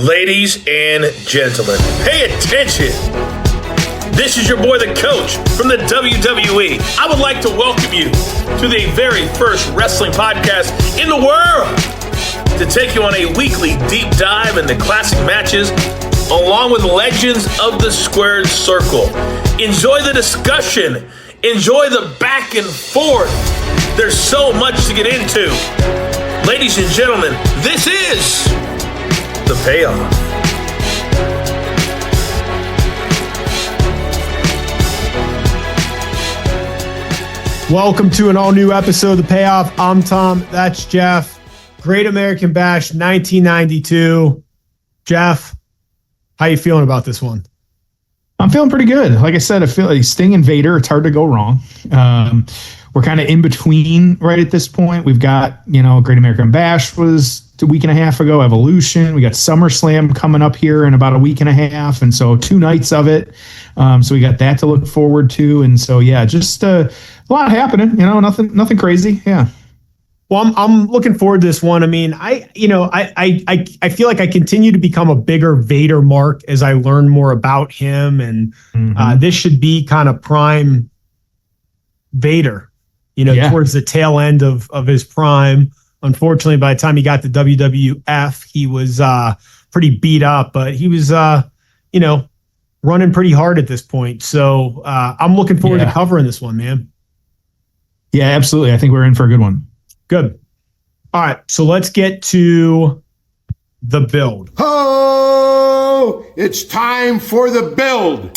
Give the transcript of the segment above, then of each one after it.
Ladies and gentlemen, pay attention. This is your boy, the coach from the WWE. I would like to welcome you to the very first wrestling podcast in the world to take you on a weekly deep dive into classic matches along with legends of the squared circle. Enjoy the discussion. Enjoy the back and forth. There's so much to get into. Ladies and gentlemen, this is The Payoff. Welcome to an all-new episode of The Payoff. I'm Tom. That's Jeff. Great American Bash 1992. Jeff, how you feeling about this one? I'm feeling pretty good. Like I said, I feel like Sting and Vader, it's hard to go wrong. We're kind of in between right at this point. We've got, Great American Bash was a week and a half ago, Evolution. We got SummerSlam coming up here in about a week and a half. And so 2 nights of it. So we got that to look forward to. And so, yeah, just a lot happening, nothing crazy. Yeah. Well, I'm looking forward to this one. I mean, I feel like I continue to become a bigger Vader mark as I learn more about him. And this should be kind of prime Vader, towards the tail end of his prime. Unfortunately, by the time he got to WWF, he was pretty beat up, but he was, running pretty hard at this point. So I'm looking forward to covering this one, man. Yeah, absolutely. I think we're in for a good one. Good. All right, so let's get to the build. Oh, it's time for the build.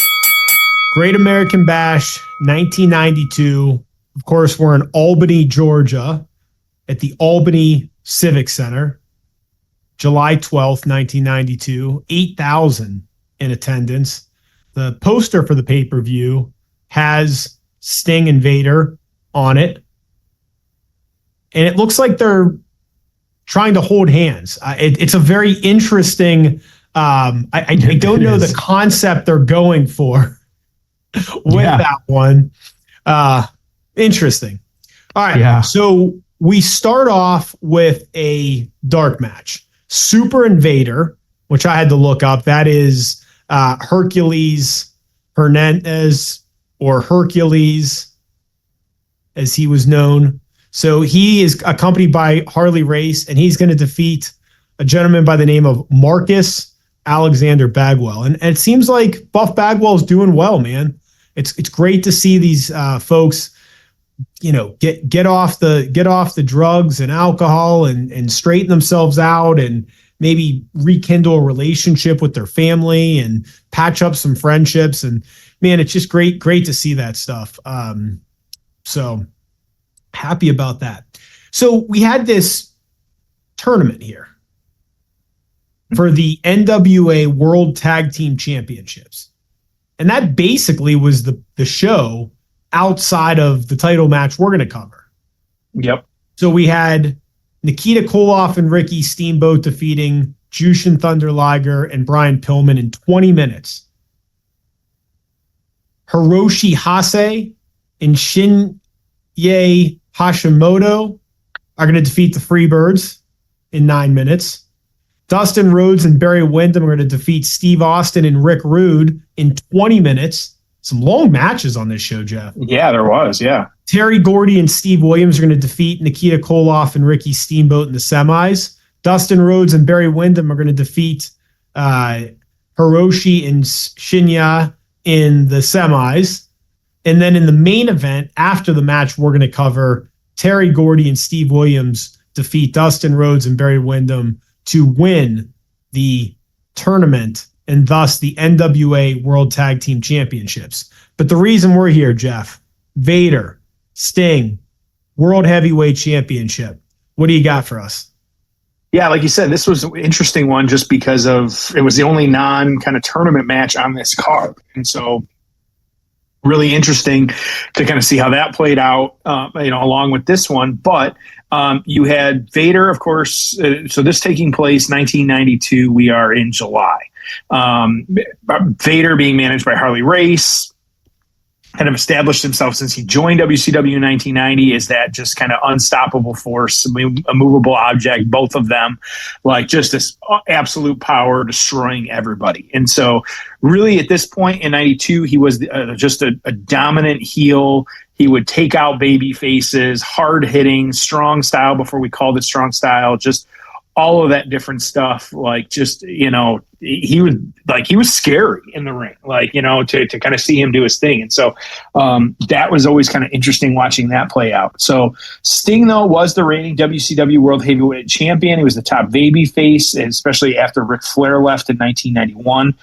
Great American Bash 1992. Of course, we're in Albany, Georgia, at the Albany Civic Center. July 12th, 1992. 8,000 in attendance. The poster for the pay-per-view has Sting and Vader on it. And it looks like they're trying to hold hands. It's a very interesting. I don't know the concept they're going for with that one. Interesting. All right. Yeah. So we start off with a dark match. Super Invader, which I had to look up. That is Hercules Hernandez, or Hercules, as he was known. So he is accompanied by Harley Race, and he's going to defeat a gentleman by the name of Marcus Alexander Bagwell. And it seems like Buff Bagwell is doing well, man. It's great to see these folks, get off the drugs and alcohol and straighten themselves out and maybe rekindle a relationship with their family and patch up some friendships. And man, it's just great to see that stuff. So happy about that. So we had this tournament here for the NWA World Tag Team Championships. And that basically was the show outside of the title match we're going to cover. Yep. So we had Nikita Koloff and Ricky Steamboat defeating Jushin Thunder Liger and Brian Pillman in 20 minutes. Hiroshi Hase and Shinya Hashimoto are going to defeat the Freebirds in 9 minutes. Dustin Rhodes and Barry Windham are going to defeat Steve Austin and Rick Rude in 20 minutes. Some long matches on this show, Jeff. Yeah, there was, yeah. Terry Gordy and Steve Williams are going to defeat Nikita Koloff and Ricky Steamboat in the semis. Dustin Rhodes and Barry Windham are going to defeat Hiroshi and Shinya in the semis. And then in the main event, after the match, we're going to cover Terry Gordy and Steve Williams defeat Dustin Rhodes and Barry Windham to win the tournament and thus the NWA World Tag Team Championships. But the reason we're here, Jeff, Vader, Sting, World Heavyweight Championship. What do you got for us? Yeah, like you said, this was an interesting one just because it was the only non kind of tournament match on this card. And so really interesting to kind of see how that played out, along with this one. But you had Vader, of course. So this taking place 1992. We are in July. Vader being managed by Harley Race. kind of established himself since he joined WCW in 1990 as that just kind of unstoppable force, a movable object, both of them, like just this absolute power destroying everybody. And so really at this point in 92, he was just a dominant heel. He would take out baby faces, hard hitting, strong style before we called it strong style, just all of that different stuff. Like just, he was scary in the ring, to kind of see him do his thing. And so that was always kind of interesting watching that play out. So Sting, though, was the reigning WCW World Heavyweight Champion. He was the top baby face, especially after Ric Flair left in 1991.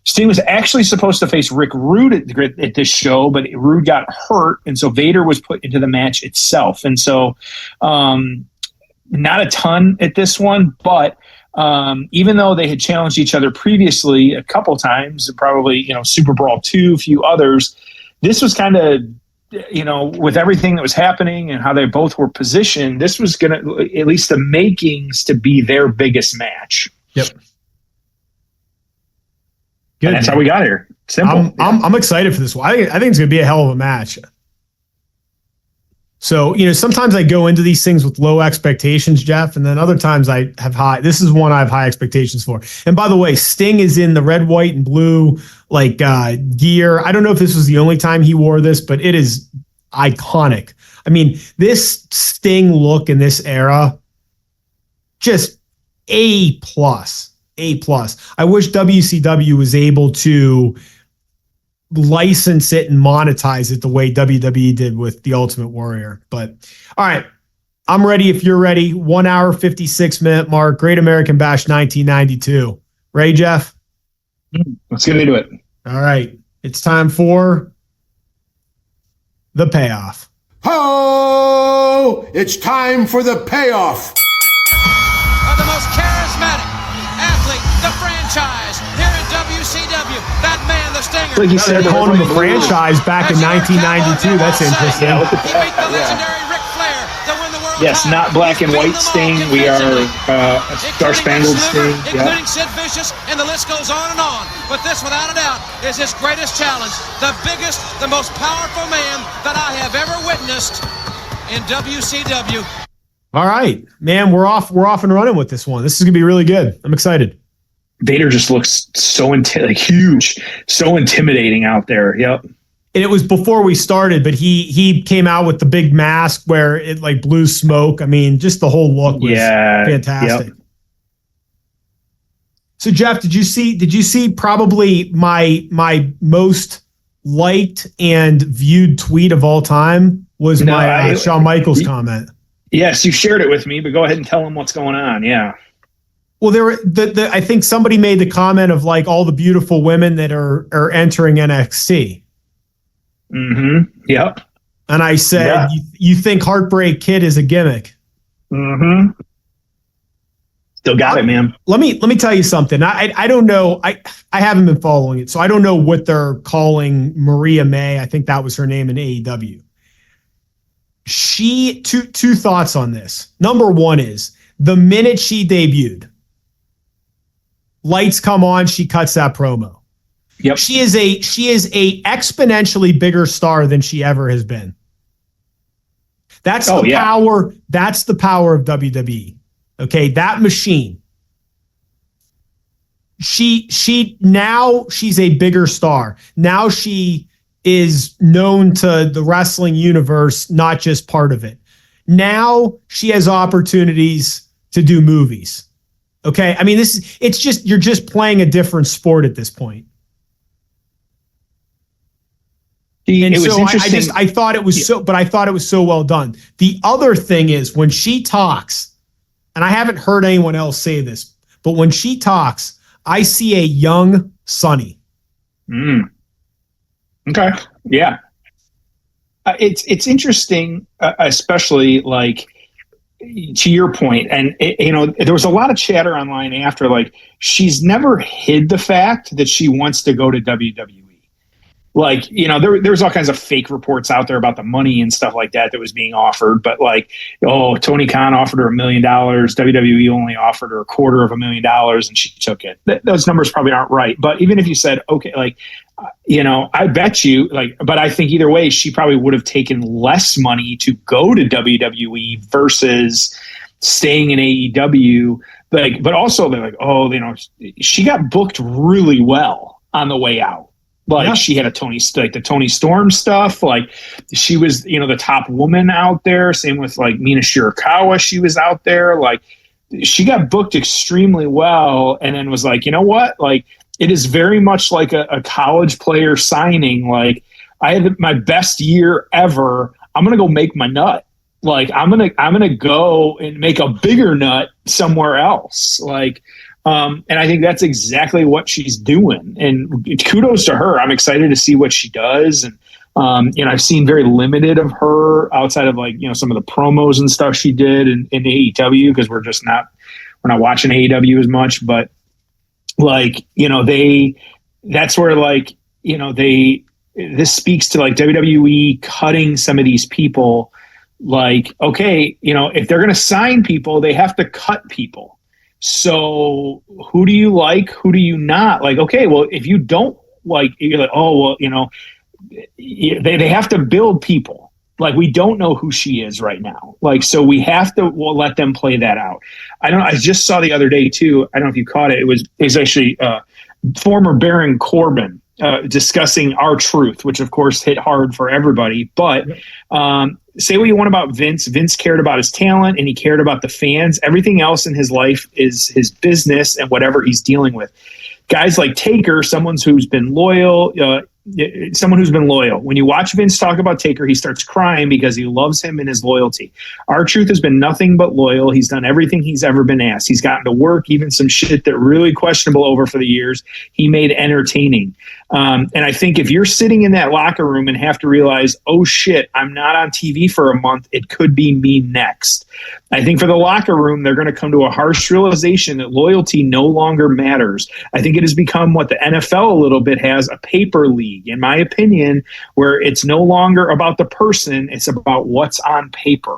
Sting was actually supposed to face Rick Rude at this show, but Rude got hurt. And so Vader was put into the match itself. And so, not a ton at this one, but even though they had challenged each other previously a couple times, probably, Super Brawl 2, a few others, this was kind of, with everything that was happening and how they both were positioned, this was going to, at least the makings to be their biggest match. Yep. Good. And that's how we got here. Simple. I'm excited for this one. I think it's going to be a hell of a match. So, sometimes I go into these things with low expectations, Jeff, and then other times I have high. This is one I have high expectations for. And by the way, Sting is in the red, white, and blue gear. I don't know if this was the only time he wore this, but it is iconic. I mean, this Sting look in this era, just A+. I wish WCW was able to license it and monetize it the way WWE did with the Ultimate Warrior. But all right, I'm ready if you're ready. 1 hour, 56-minute mark, Great American Bash 1992. Ready, Jeff? Let's get into it. All right. It's time for the payoff. Oh, it's time for the payoff. Of the most charismatic athlete, the franchise, here in WCW, that man, the Stinger. Like you said, They're calling him a franchise back in 1992. That's interesting. Yeah, look at He that. beat the legendary Ric Flair to win the world Yes, title. not black and He's white beaten them all Sting. We are convincingly, Star Spangled including Sting. Lex Luger, Yeah. including Sid Vicious, and the list goes on and on. But this, without a doubt, is his greatest challenge. The biggest, the most powerful man that I have ever witnessed in WCW. All right, man, we're off and running with this one. This is going to be really good. I'm excited. Vader just looks so huge, so intimidating out there. Yep. And it was before we started, but he came out with the big mask where it blew smoke. I mean, just the whole look was fantastic. Yep. So Jeff, did you see probably my most liked and viewed tweet of all time was my Shawn Michaels comment. Yes, you shared it with me, but go ahead and tell them what's going on. Yeah. Well, there were I think somebody made the comment of all the beautiful women that are entering NXT. Mm-hmm. Yep. And I said, you think Heartbreak Kid is a gimmick? Mm-hmm. Still got it, man. Let me tell you something. I don't know. I haven't been following it, so I don't know what they're calling Maria May. I think that was her name in AEW. Two thoughts on this. Number one is the minute she debuted, lights come on, she cuts that promo. Yep. She is a exponentially bigger star than she ever has been. That's the power. That's the power of WWE. Okay, that machine. Now she's a bigger star. Now she is known to the wrestling universe, not just part of it. Now she has opportunities to do movies. Okay, I mean you're just playing a different sport at this point. And so I thought it was I thought it was so well done. The other thing is when she talks, and I haven't heard anyone else say this, but when she talks, I see a young Sunny. Okay. Yeah. It's interesting, especially to your point, and there was a lot of chatter online after she's never hid the fact that she wants to go to WWE. Like, there's all kinds of fake reports out there about the money and stuff like that was being offered. But like, Tony Khan offered her $1 million. WWE only offered her $250,000 and she took it. Those numbers probably aren't right. But even if you said, okay, like, I bet you but I think either way, she probably would have taken less money to go to WWE versus staying in AEW. But also they're like, she got booked really well on the way out. Like she had the Tony Storm stuff. Like she was, the top woman out there. Same with like Mina Shirakawa. She was out there. Like she got booked extremely well, and then was like, you know what? Like it is very much like a college player signing. Like I had my best year ever. I'm gonna go make my nut. Like I'm gonna go and make a bigger nut somewhere else. Like. And I think that's exactly what she's doing. And kudos to her. I'm excited to see what she does. And, I've seen very limited of her outside of like, some of the promos and stuff she did in AEW, because we're not watching AEW as much. But like, that's where like, this speaks to like WWE cutting some of these people. Like, okay, if they're going to sign people, they have to cut people. So who do you like? Who do you not like? Okay, well, if you don't like, you're like, oh, well, they have to build people. Like we don't know who she is right now. Like, so we have to let them play that out. I just saw the other day too. I don't know if you caught it. It was actually former Baron Corbin discussing R-Truth, which of course hit hard for everybody. But say what you want about Vince. Vince cared about his talent and he cared about the fans. Everything else in his life is his business and whatever he's dealing with. Guys like Taker, someone who's been loyal. When you watch Vince talk about Taker, he starts crying because he loves him and his loyalty. R-Truth has been nothing but loyal. He's done everything he's ever been asked. He's gotten to work, even some shit that really questionable over for the years. He made entertaining. And I think if you're sitting in that locker room and have to realize, oh shit, I'm not on TV for a month, it could be me next. I think for the locker room, they're going to come to a harsh realization that loyalty no longer matters. I think it has become what the NFL a little bit has, a paper league, in my opinion, where it's no longer about the person, it's about what's on paper.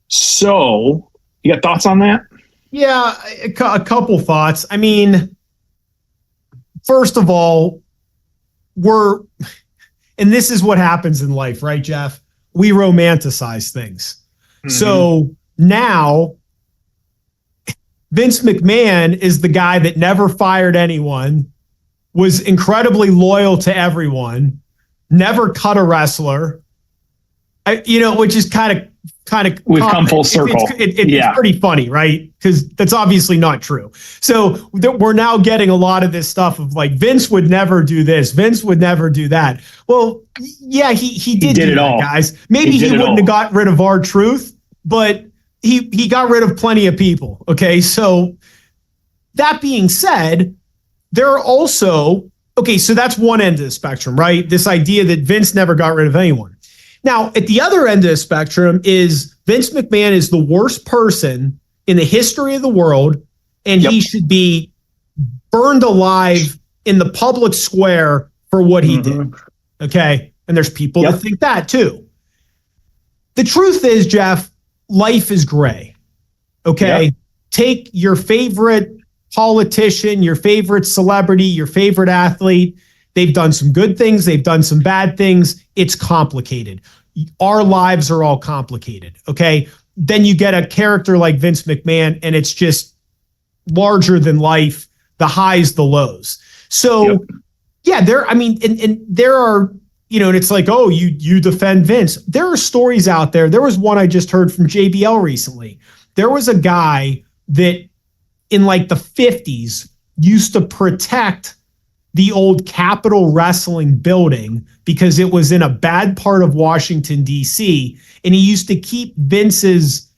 So, you got thoughts on that? Yeah, a couple thoughts. I mean, first of all, and this is what happens in life, right, Jeff? We romanticize things. Mm-hmm. So now Vince McMahon is the guy that never fired anyone, was incredibly loyal to everyone, never cut a wrestler, which is kind of we've come full circle. It's pretty funny, right? Because that's obviously not true. So we're now getting a lot of this stuff of like Vince would never do this, Vince would never do that. Well, yeah, he did it all, guys. Maybe he wouldn't have got rid of R-Truth, but he got rid of plenty of people. Okay, so that being said, there are also so that's one end of the spectrum, right? This idea that Vince never got rid of anyone. Now, at the other end of the spectrum is Vince McMahon is the worst person in the history of the world, and he should be burned alive in the public square for what he did. Okay? And there's people that think that too. The truth is, Jeff, life is gray. Okay? Yep. Take your favorite politician, your favorite celebrity, your favorite athlete. They've done some good things. They've done some bad things. It's complicated. Our lives are all complicated. Okay. Then you get a character like Vince McMahon and it's just larger than life, the highs, the lows. So and there are, and it's like, oh, you defend Vince. There are stories out there. There was one I just heard from JBL recently. There was a guy that in like the 50s used to protect the old Capitol Wrestling building because it was in a bad part of Washington, D.C. And he used to keep Vince's,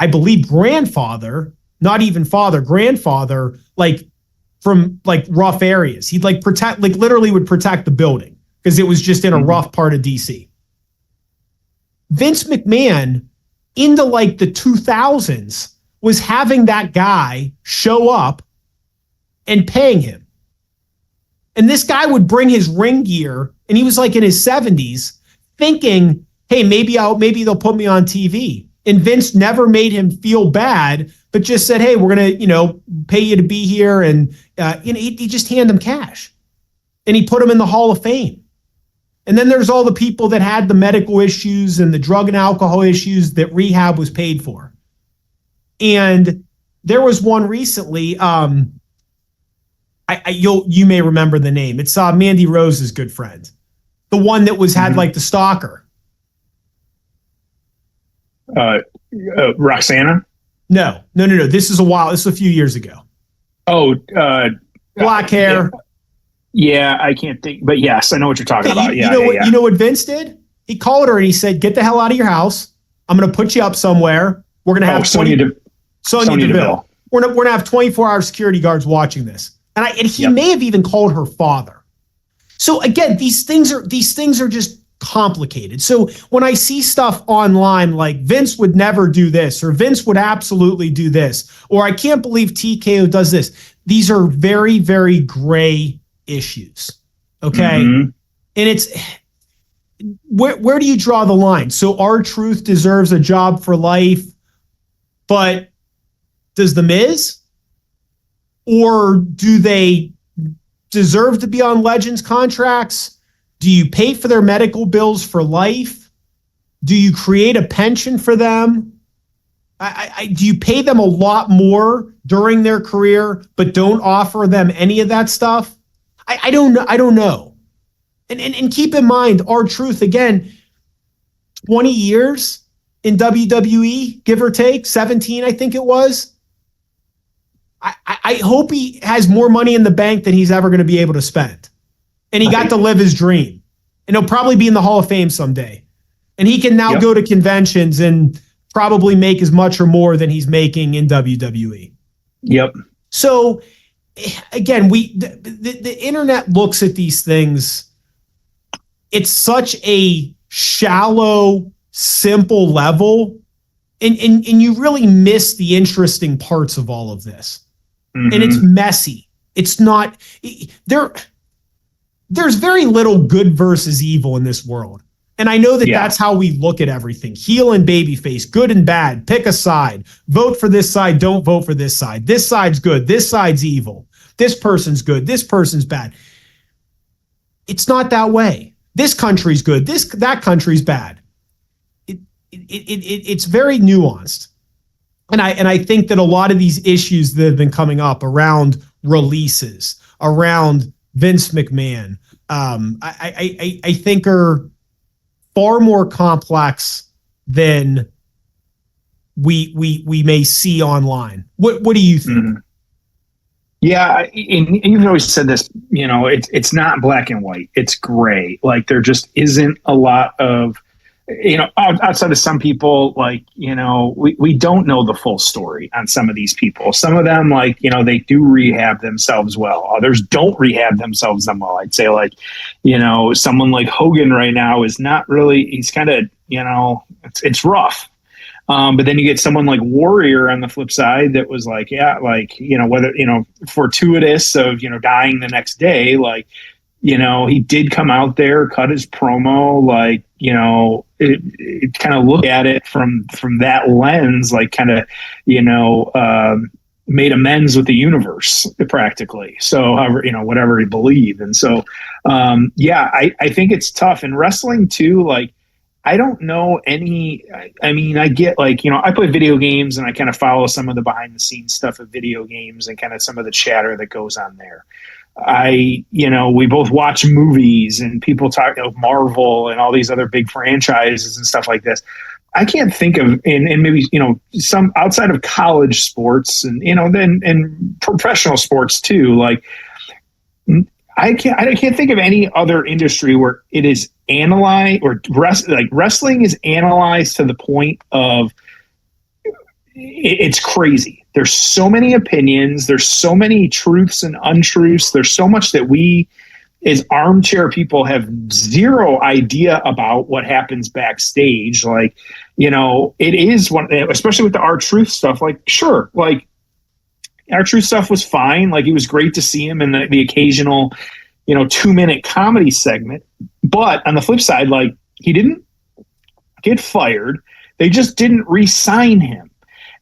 I believe, grandfather, not even father, grandfather, like from like rough areas. He'd like protect, like literally would protect the building because it was just in a rough part of D.C. Vince McMahon into like the 2000s was having that guy show up and paying him. And this guy would bring his ring gear, and he was like in his 70s, thinking, hey, maybe they'll put me on TV. And Vince never made him feel bad, but just said, hey, we're going to, pay you to be here. And, he just handed him cash. And he put him in the Hall of Fame. And then there's all the people that had the medical issues and the drug and alcohol issues that rehab was paid for. And there was one recently, you may remember the name. It's Mandy Rose's good friend. The one that had like the stalker. Roxana? No. This is a few years ago. Oh, black hair. Yeah, I can't think, but yes, I know what you're talking about. You know what Vince did? He called her and he said, "Get the hell out of your house. I'm going to put you up somewhere. We're going to have Sonya Deville. We're going to have 24-hour security guards watching this." And he may have even called her father. So again, these things are just complicated. So when I see stuff online like Vince would never do this, or Vince would absolutely do this, or I can't believe TKO does this, these are very, very gray issues. Okay. And it's where do you draw the line? So R-Truth deserves a job for life, but does The Miz? Or do they deserve to be on Legends contracts? Do you pay for their medical bills for life? Do you create a pension for them? Do you pay them a lot more during their career, but don't offer them any of that stuff? I don't know. And keep in mind, R-Truth, again, 20 years in WWE, give or take, 17, I think it was. I hope he has more money in the bank than he's ever going to be able to spend. And he got to live his dream. And he'll probably be in the Hall of Fame someday. And he can now go to conventions and probably make as much or more than he's making in WWE. Yep. So, again, the internet looks at these things. It's such a shallow, simple level. And you really miss the interesting parts of all of this. And it's messy. It's not there's very little good versus evil in this world. And I know that that's how we look at everything. Heel and babyface, good and bad, pick a side, vote for this side, don't vote for this side. This side's good, this side's evil. This person's good, this person's bad. It's not that way. This country's good, that country's bad. It's very nuanced. And I think that a lot of these issues that have been coming up around releases, around Vince McMahon, I think are far more complex than we may see online. What do you think? Yeah, and you've always said this, it's not black and white. It's gray. Like there just isn't a lot of, outside of some people, we don't know the full story on some of these people. Some of them, they do rehab themselves well. Others don't rehab themselves that well. I'd say someone like Hogan right now is not really, he's kind of, it's rough. But then you get someone like Warrior on the flip side that was whether, fortuitous of, dying the next day, he did come out there, cut his promo, it kind of look at it from that lens, made amends with the universe practically. So, however, whatever he believed. And so, I think it's tough in wrestling too. I don't know any, I get I play video games and I kind of follow some of the behind the scenes stuff of video games and kind of some of the chatter that goes on there. We both watch movies and people talk of Marvel and all these other big franchises and stuff like this. I can't think of, and maybe, some outside of college sports and, then and professional sports too. I can't think of any other industry where it is analyzed or wrestling is analyzed to the point of it's crazy. There's so many opinions. There's so many truths and untruths. There's so much that we as armchair people have zero idea about what happens backstage. It is one, especially with the R-Truth stuff. R-Truth stuff was fine. It was great to see him in the occasional, 2-minute comedy segment. But on the flip side, like, he didn't get fired. They just didn't re-sign him.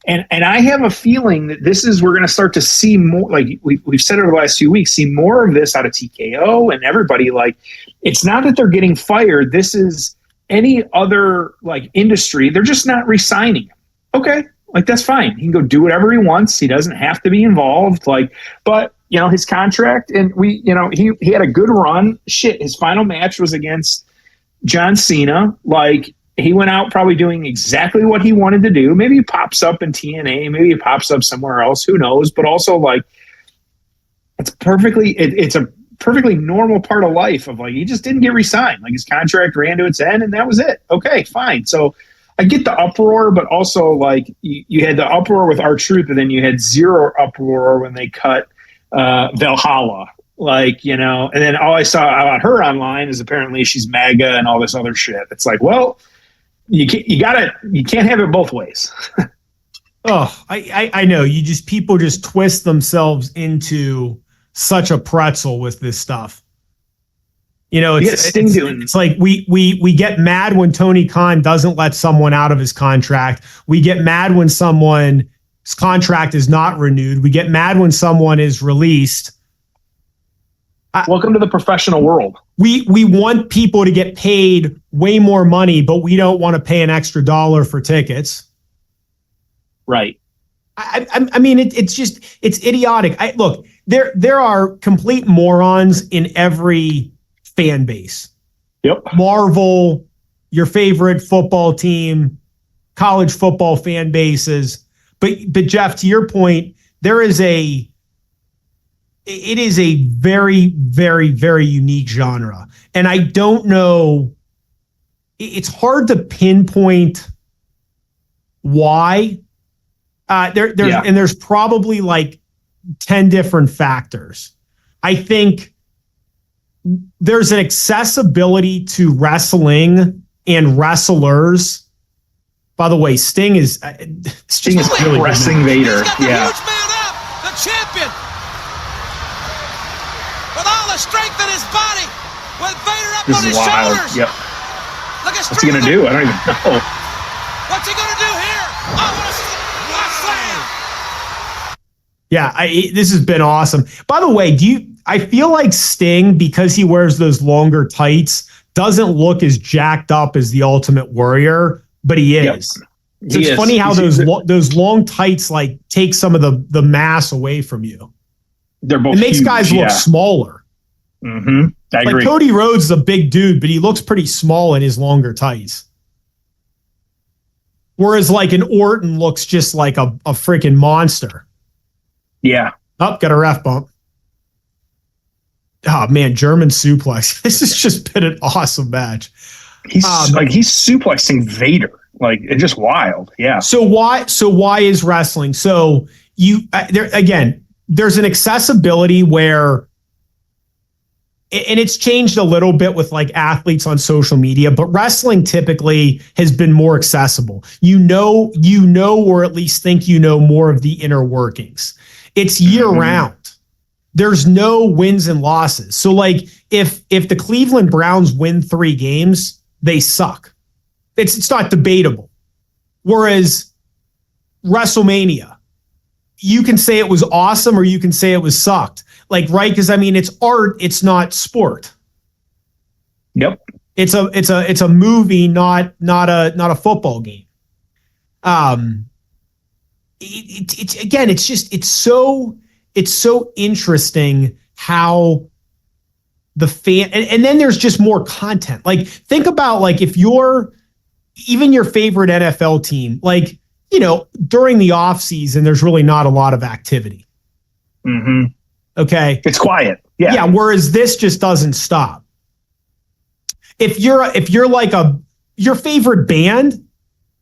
And I have a feeling that we're going to start to see more, like we've said over the last few weeks, see more of this out of TKO and everybody. Like, it's not that they're getting fired. This is any other like industry. They're just not re-signing him. Okay. Like, that's fine. He can go do whatever he wants. He doesn't have to be involved. Like, but his contract, and he had a good run. Shit. His final match was against John Cena. Like, he went out probably doing exactly what he wanted to do. Maybe he pops up in TNA. Maybe he pops up somewhere else. Who knows? But also, like, it's a perfectly normal part of life of, like, he just didn't get re-signed. Like, his contract ran to its end, and that was it. Okay, fine. So I get the uproar, but also, like, you had the uproar with R-Truth, and then you had zero uproar when they cut Valhalla. Like, and then all I saw about her online is apparently she's MAGA and all this other shit. It's like, well, you can't have it both ways. Oh, I know. People just twist themselves into such a pretzel with this stuff. It's like we get mad when Tony Khan doesn't let someone out of his contract. We get mad when someone's contract is not renewed. We get mad when someone is released. Welcome to the professional world. We want people to get paid way more money, but we don't want to pay an extra $1 for tickets. Right. I mean, it's idiotic. Look, there are complete morons in every fan base. Yep. Marvel, your favorite football team, college football fan bases. But Jeff, to your point, it is a very, very, very unique genre. And I don't know, it's hard to pinpoint why. There's probably like 10 different factors. I think there's an accessibility to wrestling and wrestlers. By the way, Sting is really pressing Vader. Yeah. Huge man up, the champion. With all the strength in his body, with Vader up on his shoulders. Yep. Look at what's he gonna do? I don't even know. What's he gonna do here? Oh, what a slam! Yeah, this has been awesome. By the way, I feel like Sting, because he wears those longer tights, doesn't look as jacked up as the Ultimate Warrior, but he is. Yep. So it's funny how those long tights like take some of the mass away from you. They're both. It makes huge, guys look smaller. Mm-hmm. I agree. Cody Rhodes is a big dude, but he looks pretty small in his longer tights. Whereas like an Orton looks just like a freaking monster. Yeah. Oh, got a ref bump. Oh man, German suplex. This has just been an awesome match. He's suplexing Vader. Like, it's just wild. Yeah. So why is wrestling? So there's an accessibility where, and it's changed a little bit with like athletes on social media, but wrestling typically has been more accessible. You know, or at least think more of the inner workings. It's year round. There's no wins and losses. So like if the Cleveland Browns win 3 games, they suck. It's not debatable. Whereas WrestleMania, you can say it was awesome or you can say it was sucked. Like, right? Because I mean, it's art, it's not sport. Yep. It's a movie, not a football game. It's so interesting how the fan, and then there's just more content. Like, think about like if even your favorite NFL team, like, during the off season, there's really not a lot of activity. Mm-hmm. Okay. It's quiet. Yeah. Yeah. Whereas this just doesn't stop. If you're like your favorite band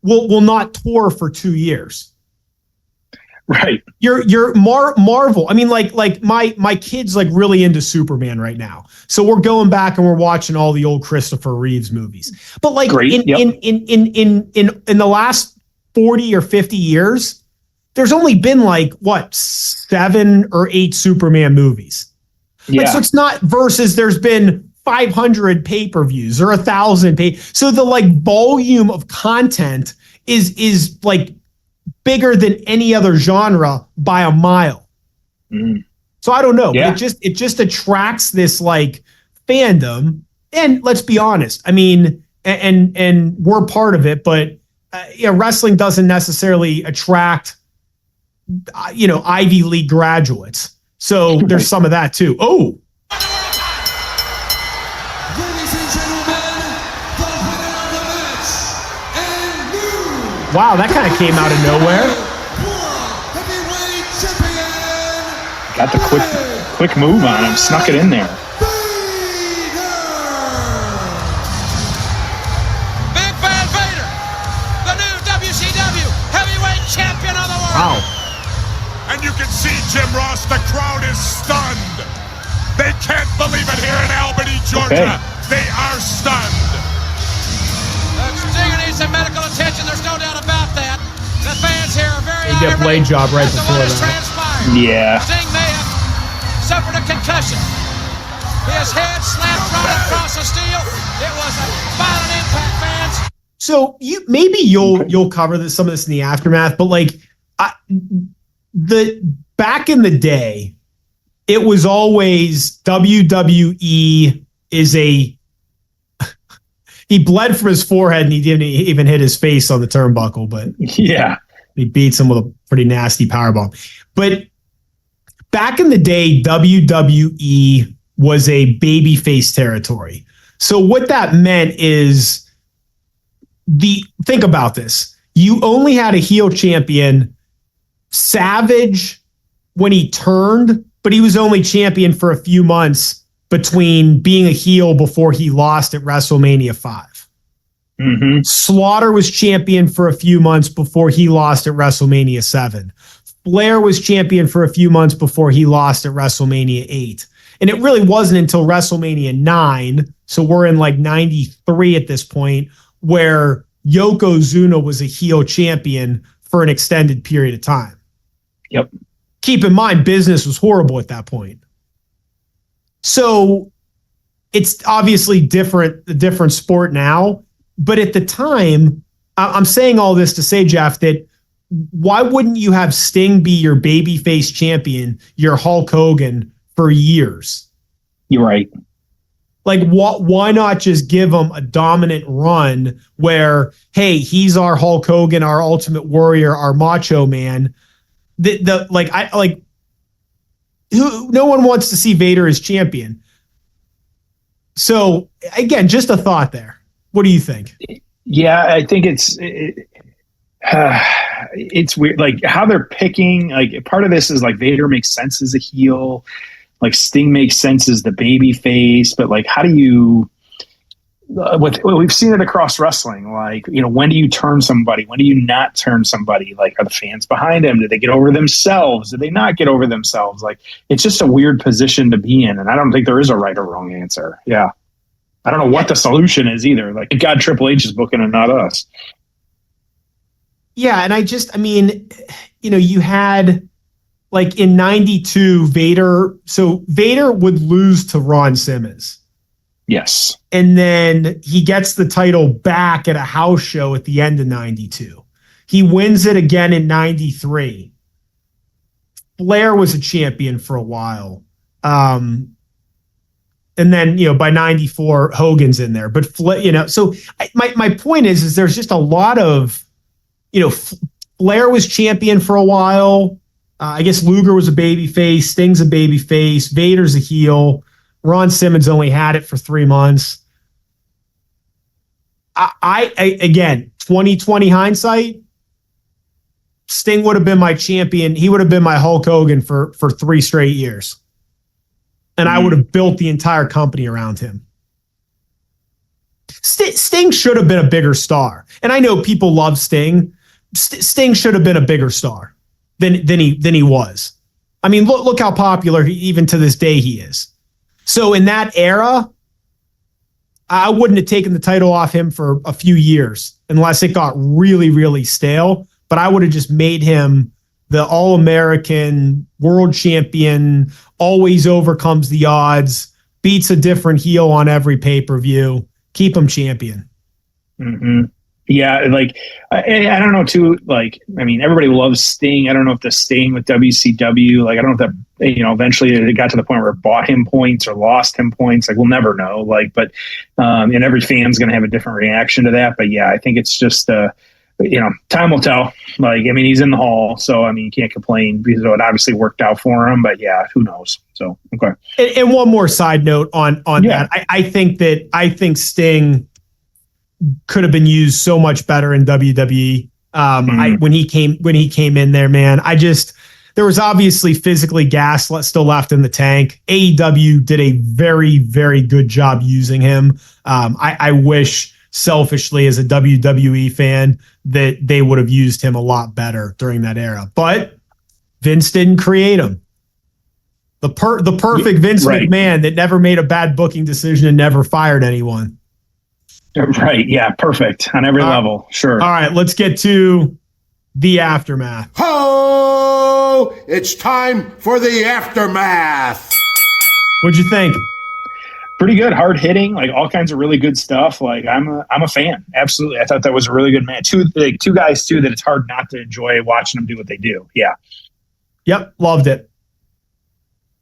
will not tour for 2 years. Right. You're Marvel. I mean, like my kid's like really into Superman right now. So we're going back and we're watching all the old Christopher Reeves movies. But like in the last 40 or 50 years, there's only been like 7 or 8 Superman movies. Yeah. Like, so it's not versus there's been 500 pay-per-views or 1,000 so the like volume of content is like bigger than any other genre by a mile. So I don't know. Yeah. It just attracts this like fandom. And let's be honest. I mean, and we're part of it, but wrestling doesn't necessarily attract Ivy League graduates. So there's some of that too. Oh. Wow, that kind of came out of nowhere. Got the quick move on him, snuck it in there. Big Bad Vader, the new WCW heavyweight champion of the world. Wow. And you can see, Jim Ross, the crowd is stunned. They can't believe it here in Albany, Georgia. They are stunned. Stinger needs some medical attention. There's no doubt about that. The fans here are very He did a blade job right before that. Transpired. Yeah. Sting may have suffered a concussion. His head slapped right across the steel. It was a violent impact, fans. So you'll cover some of this in the aftermath, but like back in the day, it was always WWE is a. He bled from his forehead and he didn't even hit his face on the turnbuckle, but yeah, he beats him with a pretty nasty powerbomb. But back in the day, WWE was a babyface territory. So what that meant is think about this. You only had a heel champion, Savage, when he turned, but he was only champion for a few months between being a heel before he lost at WrestleMania 5. Slaughter was champion for a few months before he lost at WrestleMania 7. Flair was champion for a few months before he lost at WrestleMania 8. And it really wasn't until WrestleMania 9, so we're in like 93 at this point, where Yokozuna was a heel champion for an extended period of time. Yep. Keep in mind, business was horrible at that point. So it's obviously a different sport now. But at the time, I'm saying all this to say, Jeff, that why wouldn't you have Sting be your babyface champion, your Hulk Hogan, for years? You're right. Like, why not just give him a dominant run where, hey, he's our Hulk Hogan, our Ultimate Warrior, our Macho Man. No one wants to see Vader as champion. So again, just a thought there. What do you think? Yeah, I think it's weird. Like how they're picking. Like part of this is like Vader makes sense as a heel. Like Sting makes sense as the baby face. But like, how do you? We've seen it across wrestling. Like, when do you turn somebody? When do you not turn somebody? Like, are the fans behind them? Do they get over themselves? Do they not get over themselves? Like, it's just a weird position to be in. And I don't think there is a right or wrong answer. Yeah. I don't know what the solution is either. Like, God, Triple H is booking and not us. Yeah. And you had like in 92, Vader. So Vader would lose to Ron Simmons. Yes. And then he gets the title back at a house show at the end of 92. He wins it again in 93. Flair was a champion for a while. And then, by 94, Hogan's in there. But, so my point is there's just a lot of, Flair was champion for a while. I guess Luger was a babyface. Sting's a babyface. Vader's a heel. Ron Simmons only had it for 3 months. I again, 2020 hindsight, Sting would have been my champion. He would have been my Hulk Hogan for 3 straight years. And I would have built the entire company around him. Sting should have been a bigger star. And I know people love Sting. Sting should have been a bigger star than he was. I mean, look how popular even to this day he is. So in that era, I wouldn't have taken the title off him for a few years unless it got really, really stale. But I would have just made him the All-American, world champion, always overcomes the odds, beats a different heel on every pay-per-view. Keep him champion. Mm-hmm. Yeah, like I don't know too. Like, I mean, everybody loves Sting. I don't know if the Sting with WCW. Like, I don't know if that eventually it got to the point where it bought him points or lost him points. Like, we'll never know. Like, but and every fan's going to have a different reaction to that. But yeah, I think it's just time will tell. Like, I mean, he's in the Hall, so I mean, you can't complain because it obviously worked out for him. But yeah, who knows? So okay. And one more side note on that. I think Sting could have been used so much better in WWE. When he came in there, man, there was obviously physically gas still left in the tank. AEW did a very, very good job using him. I wish selfishly as a WWE fan that they would have used him a lot better during that era, but Vince didn't create him. The perfect Vince McMahon that never made a bad booking decision and never fired anyone. Right. Yeah. Perfect on every level. Sure. All right. Let's get to the aftermath. Ho! It's time for the aftermath. What'd you think? Pretty good. Hard hitting, like all kinds of really good stuff. Like I'm a fan. Absolutely. I thought that was a really good match. Two guys too that it's hard not to enjoy watching them do what they do. Yeah. Yep. Loved it.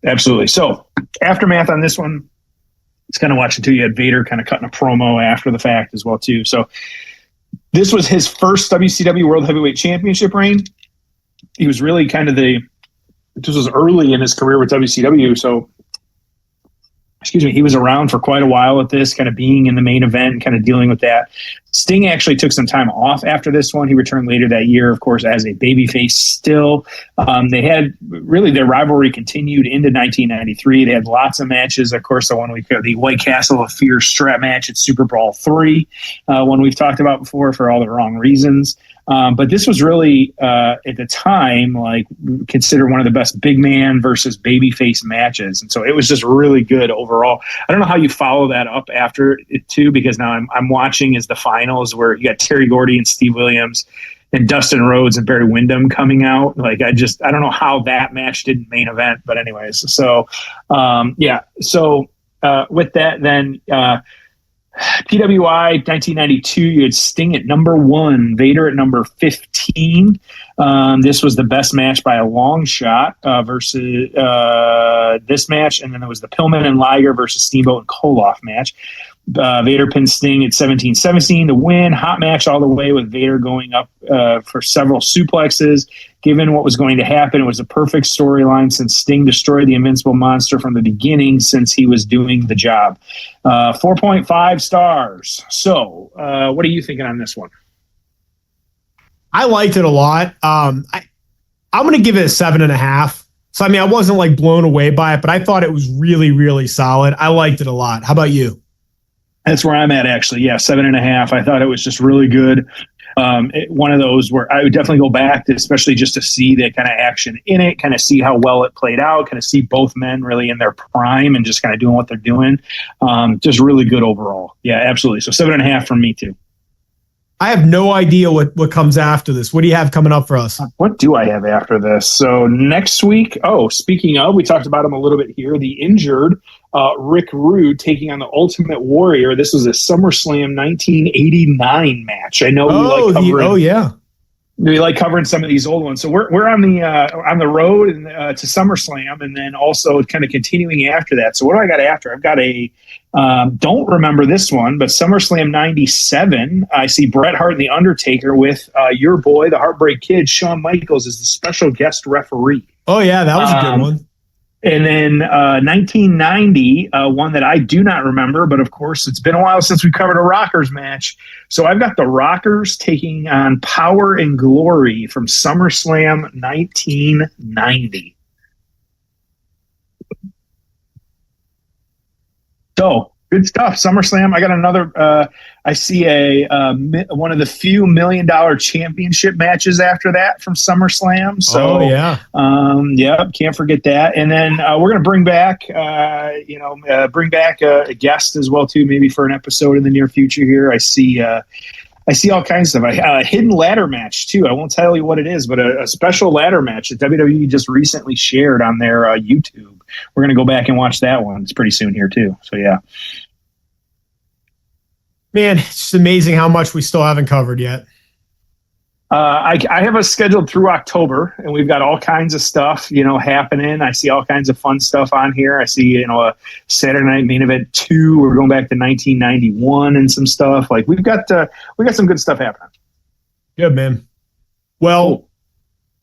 Absolutely. So aftermath on this one. It's kind of watching too. You had Vader kind of cutting a promo after the fact as well too. So this was his first WCW World Heavyweight Championship reign. He was really kind of this was early in his career with WCW. So, he was around for quite a while at this, kind of being in the main event and kind of dealing with that. Sting actually took some time off after this one. He returned later that year, of course, as a babyface still. They had really their rivalry continued into 1993. They had lots of matches. Of course, the White Castle of Fear strap match at Super Brawl 3, one we've talked about before for all the wrong reasons. But this was really, at the time, like considered one of the best big man versus babyface matches. And so it was just really good overall. I don't know how you follow that up after it too, because now I'm watching as the finals where you got Terry Gordy and Steve Williams and Dustin Rhodes and Barry Windham coming out. Like, I don't know how that match didn't main event, but anyways. So, So with that, then, PWI 1992, you had Sting at number 1, Vader at number 15. This was the best match by a long shot versus this match. And then there was the Pillman and Liger versus Steamboat and Koloff match. Vader pinned Sting at 17-17 to win. Hot match all the way with Vader going up for several suplexes. Given what was going to happen, it was a perfect storyline since Sting destroyed the Invincible Monster from the beginning since he was doing the job. 4.5 stars. So what are you thinking on this one? I liked it a lot. I'm going to give it a 7.5. So, I mean, I wasn't like blown away by it, but I thought it was really, really solid. I liked it a lot. How about you? That's where I'm at, actually. Yeah, 7.5. I thought it was just really good. One of those where I would definitely go back, especially just to see that kind of action in it, kind of see how well it played out, kind of see both men really in their prime and just kind of doing what they're doing. Just really good overall. Yeah, absolutely. So 7.5 from me too. I have no idea what comes after this. What do you have coming up for us? What do I have after this? So next week, speaking of, we talked about him a little bit here, the injured Rick Rude taking on the Ultimate Warrior. This was a SummerSlam 1989 match. I know we like covering some of these old ones. So we're on the road and to SummerSlam, and then also kind of continuing after that. So what do I got after? I've got a don't remember this one, but SummerSlam 97. I see Bret Hart and the Undertaker with your boy, the Heartbreak Kid, Shawn Michaels, as the special guest referee. Oh yeah, that was a good one. And then 1990, one that I do not remember, but of course it's been a while since we covered a Rockers match. So I've got the Rockers taking on Power and Glory from SummerSlam 1990. So good stuff. SummerSlam. I got another. I see one of the few $1 million championship matches after that from SummerSlam. So can't forget that. And then we're going to bring back, a guest as well too, maybe for an episode in the near future. Here, I see I see all kinds of stuff. A hidden ladder match too. I won't tell you what it is, but a special ladder match that WWE just recently shared on their YouTube. We're going to go back and watch that one. It's pretty soon here too. So yeah. Man, it's just amazing how much we still haven't covered yet. I have us scheduled through October, and we've got all kinds of stuff, happening. I see all kinds of fun stuff on here. I see, a Saturday Night Main Event 2. We're going back to 1991 and some stuff. Like we got some good stuff happening. Good, man. Well,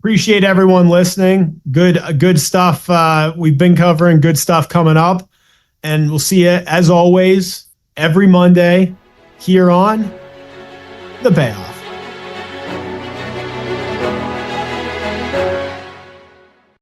appreciate everyone listening. Good stuff. We've been covering good stuff coming up, and we'll see you as always every Monday here on The Payoff.